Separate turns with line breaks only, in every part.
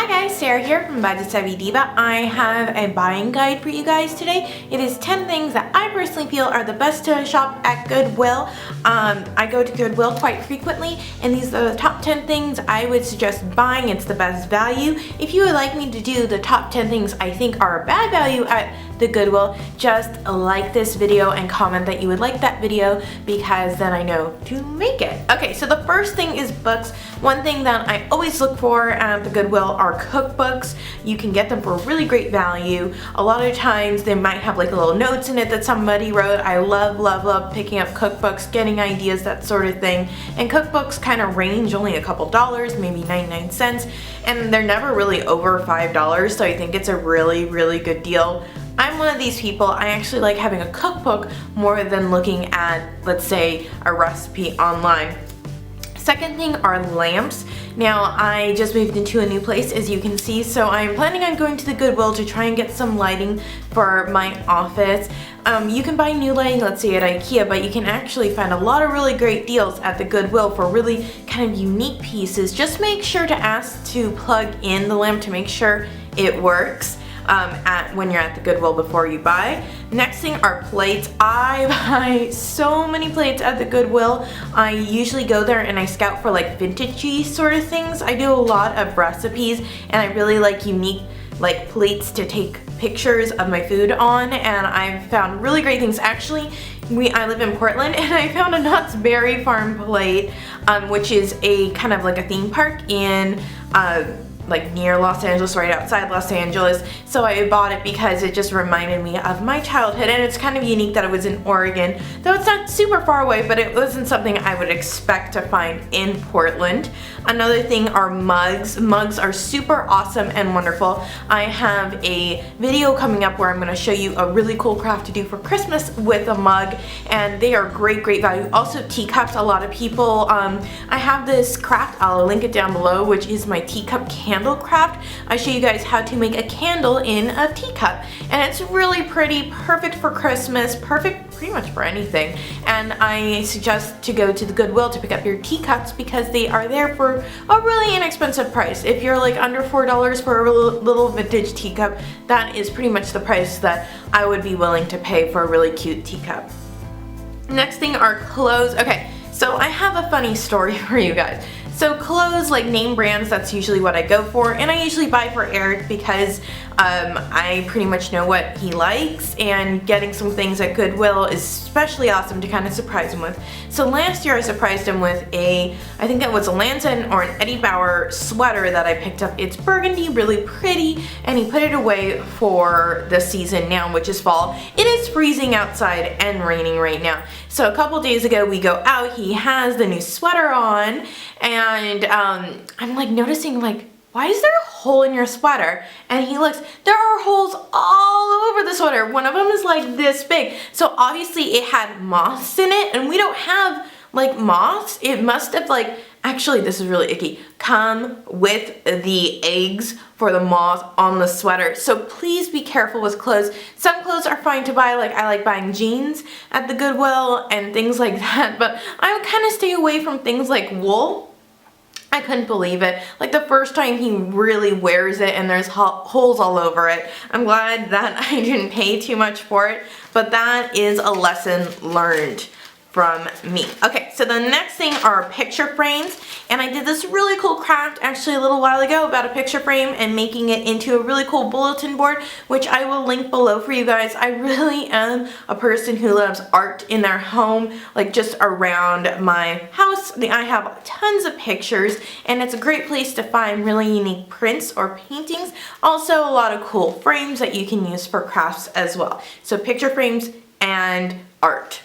Hi guys, Sarah here from BudgetSavvyDiva. I have a buying guide for you guys today. It is 10 things that I personally feel are the best to shop at Goodwill. I go to Goodwill quite frequently, and these are the top 10 things I would suggest buying. It's the best value. If you would like me to do the top 10 things I think are bad value at the Goodwill, just like this video and comment that you would like that video, because then I know to make it. Okay, so the first thing is books. One thing that I always look for at the Goodwill are cookbooks. You can get them for really great value. A lot of times they might have like little notes in it that somebody wrote. I love picking up cookbooks, getting ideas, that sort of thing. And cookbooks kind of range only a couple dollars, maybe 99 cents, and they're never really over $5, so I think it's a really good deal. I'm one of these people, I actually like having a cookbook more than looking at, let's say, a recipe online. Second thing are lamps. Now, I just moved into a new place, as you can see, so I'm planning on going to the Goodwill to try and get some lighting for my office. You can buy new lighting, let's say at IKEA, but you can actually find a lot of really great deals at the Goodwill for really kind of unique pieces. Just make sure to ask to plug in the lamp to make sure it works. When you're at the Goodwill before you buy. Next thing are plates. I buy so many plates at the Goodwill. I usually go there and I scout for like vintagey sort of things. I do a lot of recipes and I really like unique like plates to take pictures of my food on, and I've found really great things. Actually, I live in Portland and I found a Knott's Berry Farm plate, which is a kind of like a theme park in like near Los Angeles, right outside Los Angeles. So I bought it because it just reminded me of my childhood, and it's kind of unique that it was in Oregon, though it's not super far away, but it wasn't something I would expect to find in Portland. Another thing are mugs. Mugs are super awesome and wonderful. I have a video coming up where I'm going to show you a really cool craft to do for Christmas with a mug, and they are great value. Also teacups, a lot of people, I have this craft, I'll link it down below, which is my teacup candle craft. I show you guys how to make a candle in a teacup, and it's really pretty, perfect for Christmas, perfect pretty much for anything. And I suggest to go to the Goodwill to pick up your teacups because they are there for a really inexpensive price. If you're like under $4 for a little vintage teacup, that is pretty much the price that I would be willing to pay for a really cute teacup. Next thing are clothes. Okay, so I have a funny story for you guys. So clothes, like name brands, that's usually what I go for, and I usually buy for Eric because I pretty much know what he likes, and getting some things at Goodwill is especially awesome to kind of surprise him with. So last year I surprised him with I think that was a Lanson or an Eddie Bauer sweater that I picked up. It's burgundy, really pretty, and he put it away for the season now, which is fall. It is freezing outside and raining right now. So a couple days ago we go out, he has the new sweater on, and I'm like noticing like, why is there a hole in your sweater? And he looks, there are holes all over the sweater. One of them is like this big. So obviously it had moths in it, and we don't have like moths. It must have like, actually this is really icky, come with the eggs for the moth on the sweater. So please be careful with clothes. Some clothes are fine to buy, like I like buying jeans at the Goodwill and things like that, but I would kind of stay away from things like wool. I couldn't believe it. Like the first time he really wears it and there's holes all over it. I'm glad that I didn't pay too much for it, but that is a lesson learned from me. Okay, so the next thing are picture frames, and I did this really cool craft actually a little while ago about a picture frame and making it into a really cool bulletin board, which I will link below for you guys. I really am a person who loves art in their home, like just around my house. I have tons of pictures, and it's a great place to find really unique prints or paintings. Also a lot of cool frames that you can use for crafts as well. So picture frames and art.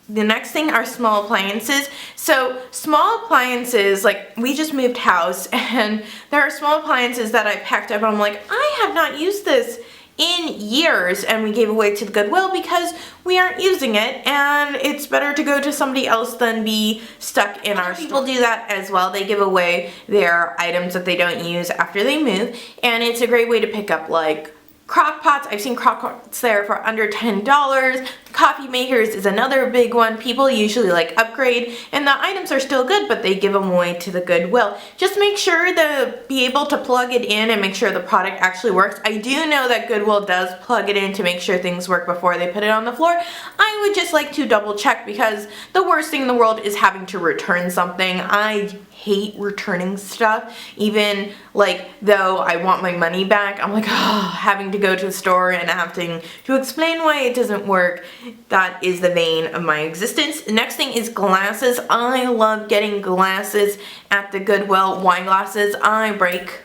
The next thing are small appliances. So small appliances, like we just moved house, and there are small appliances that I packed up and I'm like, I have not used this in years, and we gave away to the Goodwill because we aren't using it, and it's better to go to somebody else than be stuck in our store. People do that as well. They give away their items that they don't use after they move, and it's a great way to pick up like Crock pots, I've seen crock pots there for under $10. Coffee makers is another big one. People usually like upgrade, and the items are still good, but they give them away to the Goodwill. Just make sure to be able to plug it in and make sure the product actually works. I do know that Goodwill does plug it in to make sure things work before they put it on the floor. I would just like to double check, because the worst thing in the world is having to return something. I hate returning stuff, even like though I want my money back. I'm like, oh, having to go to the store and having to explain why it doesn't work. That is the vein of my existence. The next thing is glasses. I love getting glasses at the Goodwill. Wine glasses. I break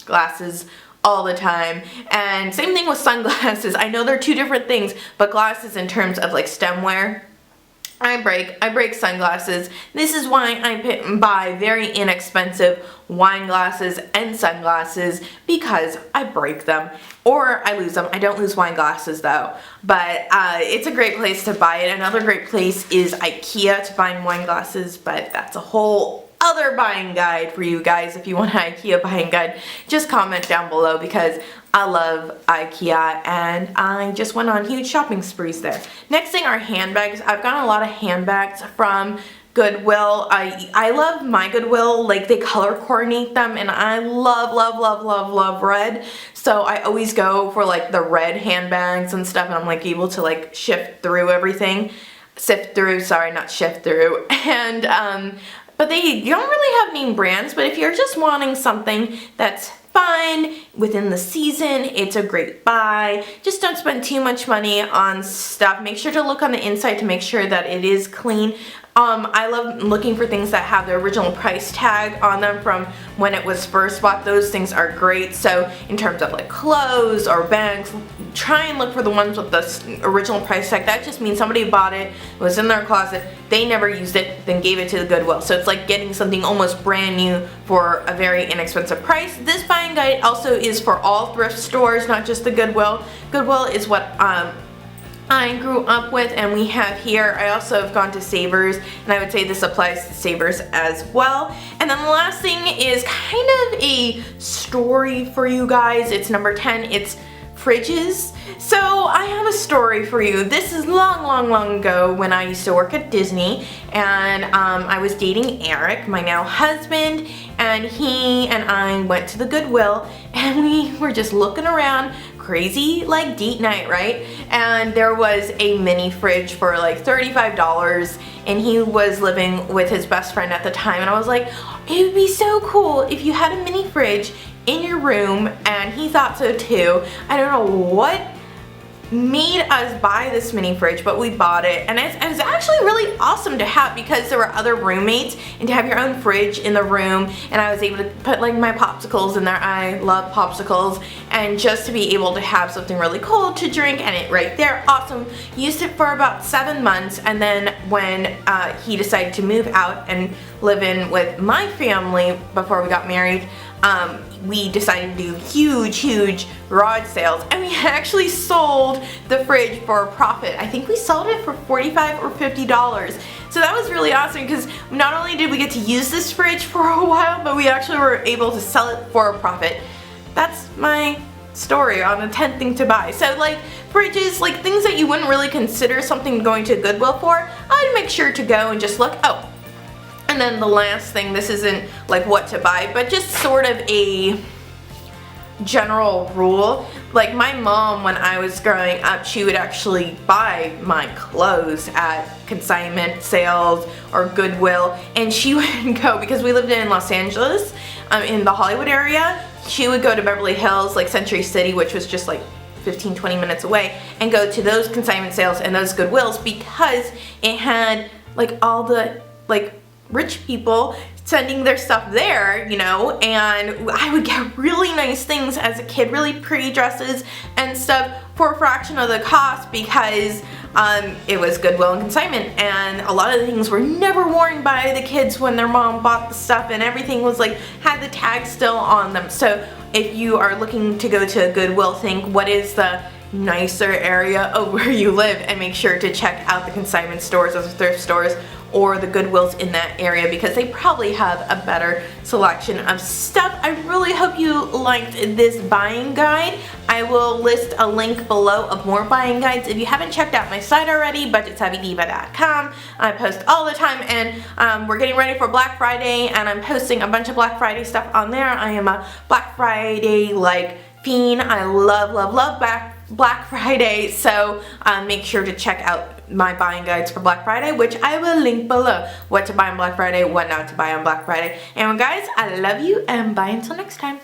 glasses all the time. And same thing with sunglasses. I know they're two different things, but glasses in terms of like stemware, I break sunglasses. This is why I buy very inexpensive wine glasses and sunglasses, because I break them or I lose them. I don't lose wine glasses though, but it's a great place to buy it. Another great place is IKEA to buy wine glasses, but that's a whole other buying guide for you guys. If you want an IKEA buying guide, just comment down below, because I love IKEA and I just went on huge shopping sprees there. Next thing are handbags. I've gotten a lot of handbags from Goodwill. I love my Goodwill, like they color coordinate them, and I love red. So I always go for like the red handbags and stuff, and I'm like able to like sift through everything. And but they don't really have name brands, but if you're just wanting something that's fun within the season, it's a great buy. Just don't spend too much money on stuff. Make sure to look on the inside to make sure that it is clean. I love looking for things that have the original price tag on them from when it was first bought. Those things are great. So in terms of like clothes or bags, try and look for the ones with the original price tag. That just means somebody bought it, was in their closet, they never used it, then gave it to the Goodwill. So it's like getting something almost brand new for a very inexpensive price. This buying guide also is for all thrift stores, not just the Goodwill. Goodwill is what I grew up with, and we have here. I also have gone to Savers, and I would say this applies to Savers as well. And then the last thing is kind of a story for you guys. It's number 10. It's fridges. So I have a story for you. This is long ago when I used to work at Disney, and I was dating Eric, my now husband, and he and I went to the Goodwill, and we were just looking around, crazy like date night, right? And there was a mini fridge for like $35, and he was living with his best friend at the time, and I was like, it would be so cool if you had a mini fridge in your room, and he thought so too. I don't know what made us buy this mini fridge, but we bought it, and it was actually really awesome to have, because there were other roommates, and to have your own fridge in the room, and I was able to put like my popsicles in there. I love popsicles, and just to be able to have something really cold to drink, and it right there, awesome. Used it for about 7 months, and then when he decided to move out and live in with my family before we got married, we decided to do huge garage sales, and we actually sold the fridge for a profit. I think we sold it for $45 or $50. So that was really awesome, because not only did we get to use this fridge for a while, but we actually were able to sell it for a profit. That's my story on the 10th thing to buy. So like fridges, like things that you wouldn't really consider something going to Goodwill for, I'd make sure to go and just look. Oh, and then the last thing, this isn't like what to buy, but just sort of a general rule. Like my mom, when I was growing up, she would actually buy my clothes at consignment sales or Goodwill, and she would go, because we lived in Los Angeles, in the Hollywood area, she would go to Beverly Hills, like Century City, which was just like 15-20 minutes away, and go to those consignment sales and those Goodwills, because it had like all the like rich people sending their stuff there, you know, and I would get really nice things as a kid, really pretty dresses and stuff for a fraction of the cost, because it was Goodwill and consignment, and a lot of the things were never worn by the kids when their mom bought the stuff, and everything was like, had the tag still on them. So if you are looking to go to a Goodwill, think what is the nicer area of where you live, and make sure to check out the consignment stores or the thrift stores or the Goodwills in that area, because they probably have a better selection of stuff. I really hope you liked this buying guide. I I will list a link below of more buying guides. If you haven't checked out my site already, BudgetSavvyDiva.com. I post all the time, and we're getting ready for Black Friday, and I'm posting a bunch of Black Friday stuff on there. I am a Black Friday like fiend. I love Black Friday, so make sure to check out my buying guides for Black Friday, which I will link below. What to buy on Black Friday, what not to buy on Black Friday. And guys, I love you, and bye until next time.